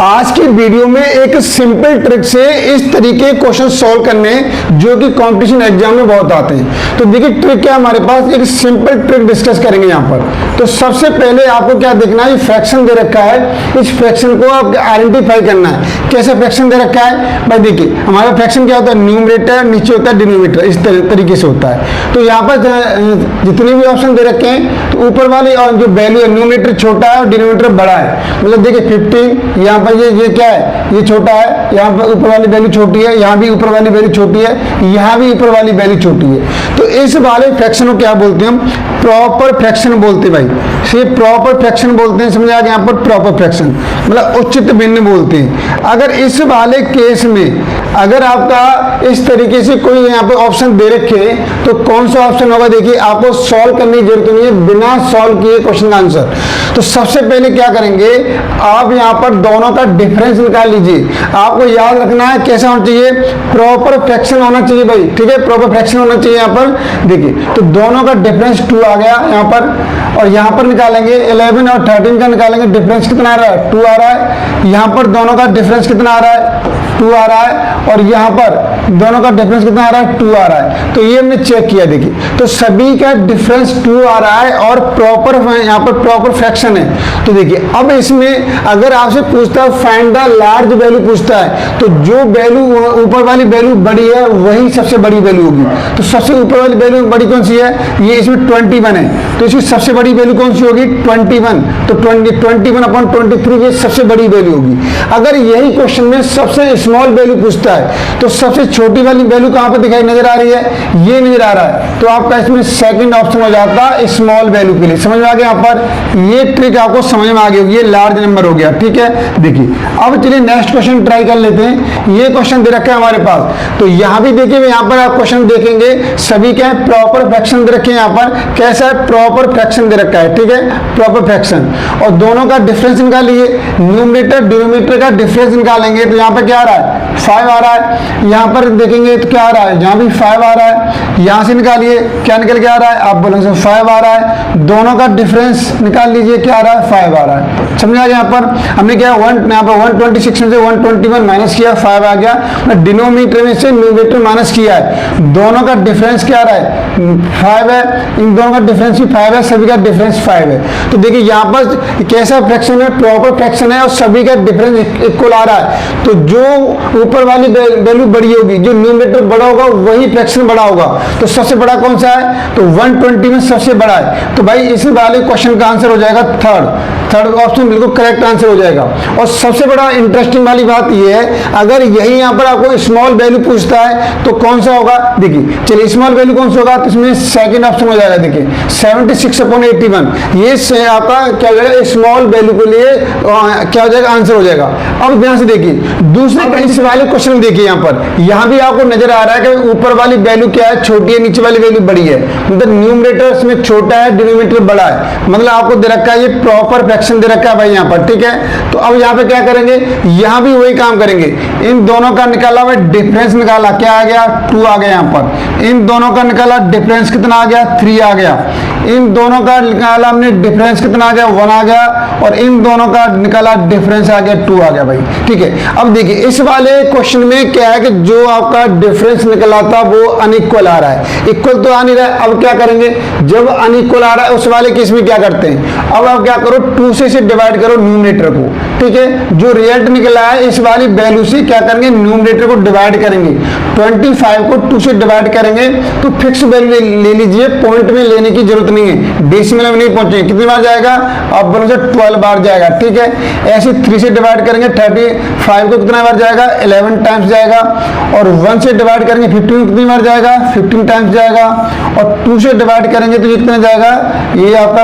आज की वीडियो में एक सिंपल ट्रिक से इस तरीके क्वेश्चन सॉल्व करने जो कि कंपटीशन एग्जाम में बहुत आते हैं। तो देखिए ट्रिक क्या हमारे पास, एक सिंपल ट्रिक डिस्कस करेंगे यहाँ पर। तो सबसे पहले आपको क्या देखना है, फ्रैक्शन दे रखा है, इस फ्रैक्शन को आपको आइडेंटिफाई करना है। कैसे फ्रैक्शन दे रखा है भाई, देखिए हमारा फ्रैक्शन क्या होता है, न्यूमरेटर नीचे होता है डिनोमिनेटर, इस तरीके से होता है। तो यहाँ पर जितने भी ऑप्शन दे रखे हैं, तो ऊपर वाले और जो वैल्यू है, न्यूमरेटर छोटा है और डिनोमिनेटर बड़ा है। मतलब देखिए 15, यहाँ पर ये क्या है, ये छोटा है, यहाँ पर ऊपर वाली वैल्यू छोटी है, यहाँ भी ऊपर वाली वैल्यू छोटी है, यहाँ भी ऊपर वाली वैल्यू छोटी है। तो इस वाले फ्रैक्शन को क्या बोलते हैं हम, प्रॉपर फ्रैक्शन बोलते हैं भाई। ये प्रॉपर फ्रैक्शन बोलते हैं, समझा गया यहाँ पर प्रॉपर फ्रैक्शन मतलब उचित भिन्न बोलते हैं। अगर इस वाले केस में अगर आपका इस तरीके से कोई यहाँ पे ऑप्शन दे रखे तो कौन सा ऑप्शन होगा, देखिए आपको सॉल्व करने की जरूरत नहीं है, बिना सॉल्व किए क्वेश्चन का आंसर। तो सबसे पहले क्या करेंगे, आप यहाँ पर दोनों का डिफरेंस निकाल लीजिए। आपको याद रखना है कैसा होना चाहिए, प्रॉपर फ्रैक्शन होना चाहिए भाई, ठीक है, प्रॉपर फ्रैक्शन होना चाहिए। यहाँ पर देखिए तो दोनों का डिफरेंस 2 आ गया यहाँ पर, और यहाँ पर निकालेंगे 11 और 13 का निकालेंगे, डिफरेंस कितना आ रहा है, 2 आ रहा है। यहाँ पर दोनों का डिफरेंस कितना आ रहा है, 2 आ रहा है, और यहाँ पर दोनों का डिफरेंस कितना आ रहा है, 2 आ रहा है। तो ये हमने चेक किया, देखिए तो सभी का डिफरेंस 2 आ रहा है और प्रॉपर यहाँ पर प्रॉपर फ्रैक्शन है। तो देखिए अब इसमें अगर आपसे पूछता है फाइंड द लार्ज वैल्यू पूछता है, तो जो वैल्यू ऊपर वाली वैल्यू बड़ी है वही सबसे बड़ी वैल्यू होगी। तो सबसे ऊपर वाली वैल्यू बड़ी कौन सी है, ये इसमें 21 है, तो इसकी सबसे बड़ी वैल्यू कौन सी होगी, 21। तो 21/23 ये सबसे बड़ी वैल्यू होगी। अगर यही क्वेश्चन में सबसे स्मॉल वैल्यू पूछता है तो सबसे छोटी वाली वैल्यू कहां पर दिखाई नजर आ रही है, ये नजर आ रहा है। तो आपका इसमें सेकंड ऑप्शन हो जाता है स्मॉल वैल्यू के लिए। समझ में आ गया, यहाँ पर ये ट्रिक आपको समझ में आ गई होगी, ये लार्ज नंबर हो गया, ठीक है। देखिए अब चलिए नेक्स्ट क्वेश्चन ट्राई कर लेते हैं। ये क्वेश्चन दे रखा है हमारे पास, तो यहाँ भी देखिए यहाँ पर आप क्वेश्चन देखेंगे सभी क्या है, प्रॉपर फ्रैक्शन दे रखे हैं। यहाँ पर कैसा है, प्रॉपर फ्रैक्शन दे रखा है, ठीक है, प्रॉपर फ्रैक्शन, और दोनों का डिफरेंस निकालिए, न्यूमरेटर डिनोमिनेटर का डिफरेंस निकालेंगे। तो यहाँ पर क्या आ रहा है, 5 आ रहा है। यहाँ पर देखेंगे तो क्या आ रहा है, यहाँ भी 5 आ रहा है। यहाँ से निकालिए क्या निकल के आ रहा है, आप बोलेंगे 5 आ रहा है। दोनों का डिफरेंस निकाल लीजिए, क्या आ रहा है, 5 आ रहा है। समझा, यहाँ पर हमने क्या यहाँ पर 126 में से 121 माइनस किया, 5 आ गया। डिनोमिनेटर में से न्यूमरेटर माइनस किया है, दोनों का डिफरेंस क्या आ रहा है, 5 है। इन दोनों का डिफरेंस भी 5 है, सभी का डिफरेंस 5 है। तो देखिए यहाँ पर कैसा फ्रैक्शन है, प्रॉपर फ्रैक्शन है और सभी का डिफरेंस इक्वल आ रहा है। तो जो ऊपर वाली वैल्यू बड़ी होगी, जो न्यूमरेटर बड़ा होगा वही फ्रैक्शन बड़ा होगा। तो सबसे बड़ा कौन सा है, तो 120 में सबसे बड़ा है। तो भाई इसी वाले क्वेश्चन का आंसर हो जाएगा थर्ड ऑप्शन बिल्कुल करेक्ट आंसर हो जाएगा। और सबसे बड़ा इंटरेस्टिंग वाली बात यह है, अगर यही यहाँ पर आपको स्मॉल वैल्यू पूछता है तो कौन सा होगा, देखिए चलिए स्मॉल वैल्यू कौन सा होगा, तो इसमें सेकंड ऑप्शन हो जाएगा। देखिए 76/81 ये आपका क्या हो जाएगा, स्मॉल वैल्यू के लिए क्या हो जाएगा, आंसर हो जाएगा। अब ध्यान से देखिए दूसरे कहीं वाले क्वेश्चन देखिए, यहाँ पर यहाँ भी आपको नजर आ रहा है कि ऊपर वाली वैल्यू क्या है, छोटी है, नीचे वाली वैल्यू बड़ी है। मतलब न्यूमरेटर इसमें छोटा है, डिनोमिनेटर बड़ा है। मतलब आपको दे रखा है ये प्रॉपर फ्रैक्शन दे रखा है भाई यहाँ पर, ठीक है। तो अब यहाँ पे क्या करेंगे, यहाँ भी वही काम करेंगे। इन दोनों का निकाला हुआ डिफरेंस निकाला, क्या आ गया, 2 आ गया यहाँ पर। इन दोनों का निकाला डिफरेंस कितना आ गया, 3 आ गया। इन दोनों का निकाला हमने डिफरेंस कितना आ गया, 1 आ गया। और इन दोनों का निकाला डिफरेंस आ गया 2 आ गया भाई, ठीक है। अब देखिए इस वाले क्वेश्चन में क्या है कि जो आपका डिफरेंस निकला था वो अनइक्वल आ रहा है, इक्वल तो आ नहीं रहा है। अब क्या करेंगे, जब अनइक्वल आ रहा है उस वाले केस में क्या करते हैं, अब आप क्या करो, 2 से डिवाइड करो न्यूमरेटर को, ठीक है। जो रिजल्ट निकला है इस वाली वैल्यू से क्या करेंगे, न्यूमरेटर को डिवाइड करेंगे। 25 को 2 से डिवाइड करेंगे तो फिक्स वैल्यू ले लीजिए, पॉइंट में लेने की जरूरत नहीं है, डेसिमल में नहीं पहुंचे। कितनी बार जाएगा, आप बोलो 12 बार जाएगा, ठीक है। ऐसे 3 से डिवाइड करेंगे 35 को कितना बार जाएगा, 11 टाइम्स जाएगा। और 1 से डिवाइड करेंगे 15 कितनी बार जाएगा, 15 टाइम्स जाएगा। और 2 से डिवाइड करेंगे तो ये कितना जाएगा, ये आपका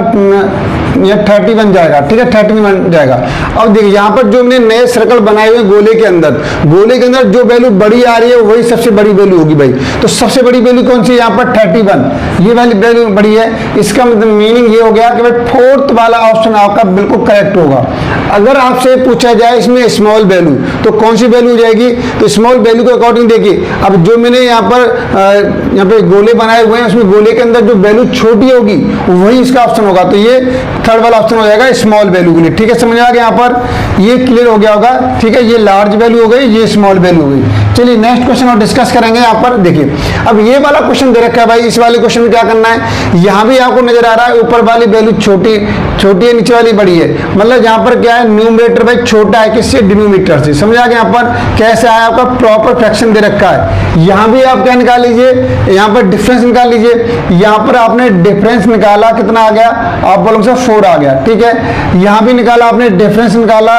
ये 31 जाएगा, ठीक है, 31 जाएगा। अब देखिए यहाँ पर जो हमने नए सर्कल बनाए हुए गोले के अंदर जो वैल्यू बड़ी आ रही है वही सबसे बड़ी वैल्यू होगी भाई। तो सबसे बड़ी वैल्यू कौन सी है, यहाँ पर 31, ये वाली वैल्यू बड़ी है। इसका मतलब मीनिंग ये हो गया कि भाई फोर्थ वाला ऑप्शन आपका बिल्कुल करेक्ट होगा। अगर आपसे पूछा जाए इसमें स्मॉल वैल्यू तो कौन सी वैल्यू हो जाएगी, तो स्मॉल वैल्यू के अकॉर्डिंग देखिए, अब जो मैंने यहाँ पे गोले बनाए हुए हैं उसमें गोले के अंदर जो वैल्यू छोटी होगी वही इसका ऑप्शन होगा। तो ये थर्ड वाला ऑप्शन हो जाएगा स्मॉल वैल्यू के लिए। ठीक है, समझ आ गया यहाँ पर, ये क्लियर हो गया होगा। ठीक है, ये लार्ज वैल्यू हो गई, ये स्मॉल वैल्यू हो गई। चलिए नेक्स्ट क्वेश्चन और डिस्कस करेंगे यहाँ पर। देखिए अब ये वाला क्वेश्चन दे रखा है भाई, इस वाले क्वेश्चन में क्या करना है, यहाँ भी आपको नजर आ रहा है ऊपर वाली वैल्यू छोटी है, नीचे वाली बड़ी है। मतलब यहाँ पर क्या है, न्यूमरेटर भाई छोटा है किससे, डिनोमिनेटर से। समझ आ गया यहाँ पर कैसे आया, आपका प्रॉपर फ्रैक्शन दे रखा है। यहाँ भी आप क्या निकाल लीजिए, यहाँ पर डिफरेंस निकाल लीजिए। यहाँ पर आपने डिफरेंस निकाला, कितना आ गया, आप बोलोगे 4 आ गया। ठीक है, यहाँ भी निकाला आपने, डिफरेंस निकाला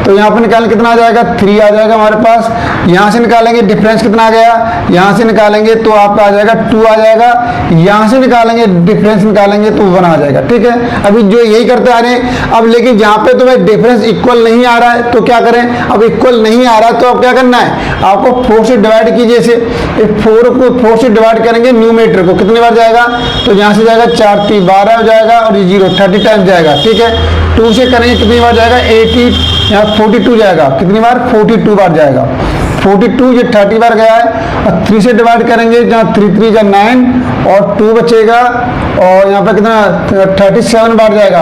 तो यहाँ पर निकालने कितना आ जाएगा, 3 आ जाएगा हमारे पास। यहाँ से निकालेंगे डिफरेंस कितना आ गया, यहाँ से निकालेंगे तो आपका आ जाएगा 2 आ जाएगा। यहाँ से निकालेंगे डिफरेंस निकालेंगे तो 1 आ जाएगा। ठीक है, अभी जो यही करते आ रहे हैं। अब लेकिन यहाँ पे तो भाई डिफरेंस इक्वल नहीं आ रहा है, तो क्या करें, अब इक्वल नहीं आ रहा है तो अब क्या करना है, आपको 4 से डिवाइड कीजिए इसे। 4 से डिवाइड करेंगे न्यूमरेटर को, कितनी बार जाएगा, तो यहाँ से जाएगा 4 3 12 हो जाएगा और ये 0 30 टाइम जाएगा। ठीक है, 2 से करेंगे कितनी बार जाएगा, 80, यहाँ 42 जाएगा, कितनी बार, 42 बार जाएगा। 42 ये 30 बार गया है। और 3 से डिवाइड करेंगे, जहाँ 3 3 जा 9 और 2 बचेगा और यहाँ पर कितना 37 बार जाएगा।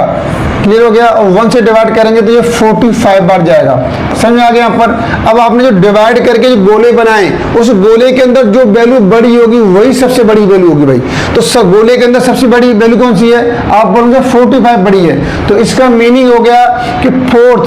क्लियर हो गया। और 1 से डिवाइड करेंगे तो ये 45 बार जाएगा। समझ आ गया यहाँ पर। अब आपने जो डिवाइड करके जो गोले बनाए, उस गोले के अंदर जो वैल्यू बड़ी होगी वही सबसे बड़ी वैल्यू होगी भाई। तो सब गोले के अंदर सबसे बड़ी वैल्यू कौन सी है, आप बोलोगे 45 बड़ी है। तो इसका मीनिंग हो गया कि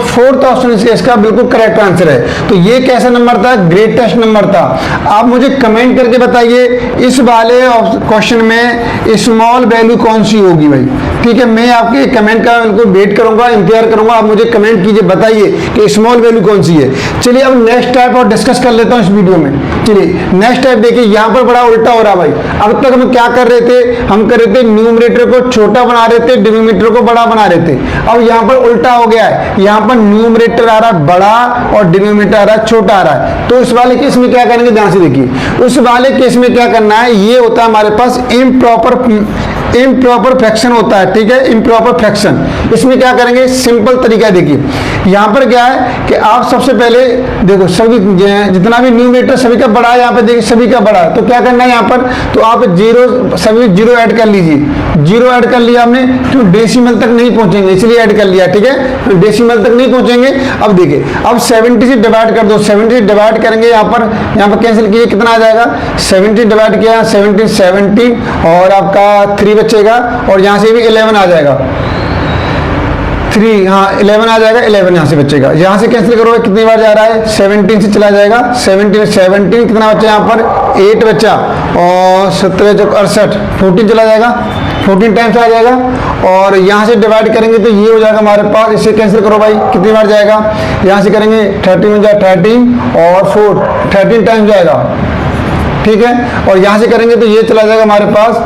फोर्थ ऑप्शन इसका बिल्कुल करेक्ट आंसर है। तो ये कैसा नंबर था, ग्रेटेस्ट नंबर था। आप मुझे कमेंट करके बताइए इस वाले क्वेश्चन में स्मॉल वैल्यू कौन सी होगी भाई। ठीक है, मैं आपके कमेंट का बिल्कुल वेट करूंगा, इंतजार करूंगा। आप मुझे कमेंट कीजिए, बताइए कि स्मॉल वैल्यू कौन सी है। चलिए अब नेक्स्ट टाइप और डिस्कस कर लेता हूं इस वीडियो में। चलिए नेक्स्ट टाइप देखिए, यहां पर बड़ा उल्टा हो रहा भाई। अब तक हम क्या कर रहे थे, हम कर रहे थे न्यूमरेटर को छोटा बना रहे थे, डिनोमिनेटर को बड़ा बना रहे थे। अब यहां पर उल्टा हो गया है, यहां पर न्यूमरेटर आ रहा है बड़ा और डिनोमिनेटर आ रहा है छोटा आ रहा है। तो इस वाले केस में क्या करेंगे, ध्यान से देखिए। उस वाले केस में क्या करना है, ये होता है हमारे पास इम्प्रॉपर फ्रैक्शन होता है। ठीक है, इम्प्रॉपर फ्रैक्शन। इसमें क्या करेंगे, सिंपल तरीका देखिए। यहां पर क्या है कि आप सबसे पहले देखो, सभी जितना भी न्यूमरेटर सभी का बड़ा है, यहाँ पे देखिए सभी का बड़ा है। तो क्या करना है यहाँ पर, तो आप सभी जीरो ऐड कर लीजिए। जीरो ऐड कर लिया आपने, क्यों, डेसिमल तक नहीं पहुंचेंगे इसलिए ऐड कर लिया। ठीक है, डेसिमल तक नहीं पहुंचेंगे। अब देखिए, अब 70 से डिवाइड कर दो, 70 से डिवाइड करेंगे, यहाँ पर कैंसिल कीजिए, कितना आ जाएगा, 70 डिवाइड किया 70 और आपका 3 बचेगा और यहाँ से भी 11 आ जाएगा। 3, हाँ 11 आ जाएगा, 11 यहाँ से बचेगा। यहाँ से कैंसिल करोगे कितनी बार जा रहा है, 17 से चला जाएगा। 17 कितना बचा यहाँ पर, 8 बचा और 17 68 14 चला जाएगा, 14 टाइम्स आ जाएगा। और यहाँ से डिवाइड करेंगे तो ये हो जाएगा हमारे पास, इसे कैंसिल करो भाई, कितनी बार जाएगा, यहाँ से करेंगे 30 में जाए 13 और 4 13 टाइम्स जाएगा। ठीक है, और यहाँ से करेंगे तो ये चला जाएगा हमारे पास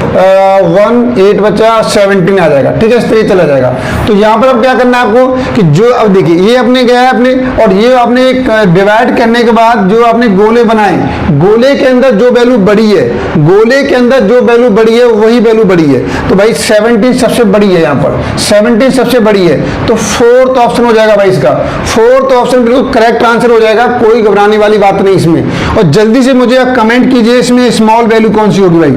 1 8 बचा 17 आ जाएगा। ठीक है, इस तरह चला जाएगा। तो यहाँ पर अब क्या करना है आपको कि जो अब देखिए ये अपने गया है अपने, और ये आपने डिवाइड करने के बाद जो आपने गोले बनाए, गोले के अंदर जो वैल्यू बड़ी है, गोले के अंदर जो वैल्यू बड़ी है वही वैल्यू बड़ी है। तो भाई 17 सबसे बड़ी है, यहाँ पर 17 सबसे बड़ी है। तो फोर्थ ऑप्शन हो जाएगा भाई इसका, फोर्थ ऑप्शन बिल्कुल करेक्ट आंसर हो जाएगा, कोई घबराने वाली बात नहीं इसमें। और जल्दी से मुझे आप कमेंट कीजिए इसमें स्मॉल वैल्यू कौन सी होगी भाई।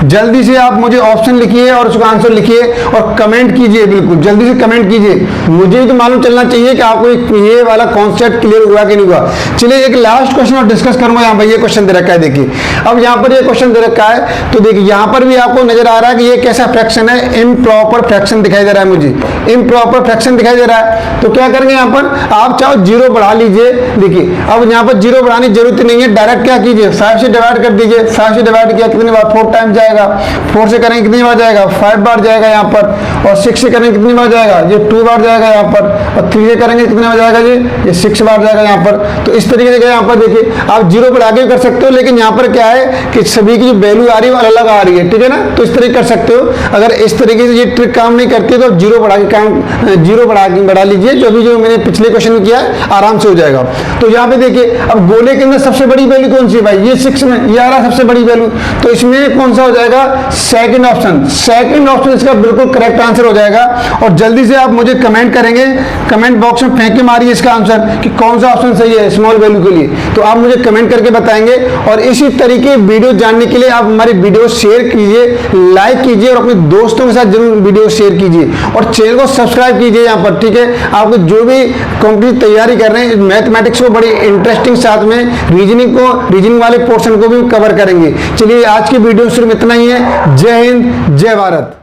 जल्दी से आप मुझे ऑप्शन लिखिए और उसका आंसर लिखिए और कमेंट कीजिए, बिल्कुल जल्दी से कमेंट कीजिए। मुझे तो मालूम चलना चाहिए कि आपको ये वाला कॉन्सेप्ट क्लियर हुआ कि नहीं हुआ। चलिए एक लास्ट क्वेश्चन और डिस्कस करूंगा। यहाँ पर ये क्वेश्चन दे रखा है, देखिए अब यहाँ पर ये क्वेश्चन दे रखा है। तो देखिए यहाँ पर भी आपको नजर आ रहा है कि ये कैसा फ्रैक्शन है, इम्प्रॉपर फ्रैक्शन दिखाई दे रहा है मुझे, इम्प्रॉपर फ्रैक्शन दिखाई दे रहा है। तो क्या करेंगे यहाँ पर, आप चाहो जीरो बढ़ा लीजिए। देखिए अब यहाँ पर जीरो बढ़ाने की जरूरत नहीं है, डायरेक्ट क्या कीजिए 5 से डिवाइड कर दीजिए। 5 से डिवाइड किया कितनी बार, 4 टाइम जाएगा। 4 से करेंगे कितनी बार जाएगा, 5 बार जाएगा यहाँ पर। और 6 से करेंगे कितनी बार जाएगा, ये 2 बार जाएगा यहाँ पर। और 3 से करेंगे कितनी बार जाएगा जी, ये 6 बार जाएगा यहाँ पर। तो इस तरीके से यहाँ पर देखिए आप जीरो बढ़ा के कर सकते हो, लेकिन यहाँ पर क्या है कि सभी की जो वैल्यू आ रही है वो अलग आ रही है। ठीक है ना, तो इस तरीके कर सकते हो। अगर इस तरीके से ये ट्रिक काम नहीं करती तो जीरो बढ़ा के बढ़ा लीजिए, जो मैंने पिछले क्वेश्चन में किया है आराम से हो जाएगा। तो यहाँ पे देखिए अब गोले के अंदर सबसे बड़ी वैल्यू कौन सी है भाई, ये 6 में ये आ रहा सबसे बड़ी वैल्यू। तो इसमें कौन सा हो जाएगा, सेकंड ऑप्शन इसका बिल्कुल करेक्ट आंसर हो जाएगा। और जल्दी से आप मुझे कमेंट करेंगे, कमेंट बॉक्स में फेंक के मारिए इसका आंसर कि कौन सा ऑप्शन सही है स्मॉल वैल्यू के लिए। तो आप मुझे कमेंट करके बताएंगे। और इसी तरीके वीडियो जानने के लिए आप हमारी वीडियो शेयर कीजिए, लाइक कीजिए और अपने दोस्तों के साथ जरूर वीडियो शेयर कीजिए और चैनल को सब्सक्राइब कीजिए यहाँ पर, ठीक है। आपको जो भी कॉम्पिटिटिव तैयारी कर रहे हैं, मैथमेटिक्स को बड़ी इंटरेस्टिंग, साथ में रीजनिंग वाले पोर्शन को भी कवर करेंगे। चलिए आज की वीडियो सिर्फ इतना ही है। जय हिंद, जय भारत।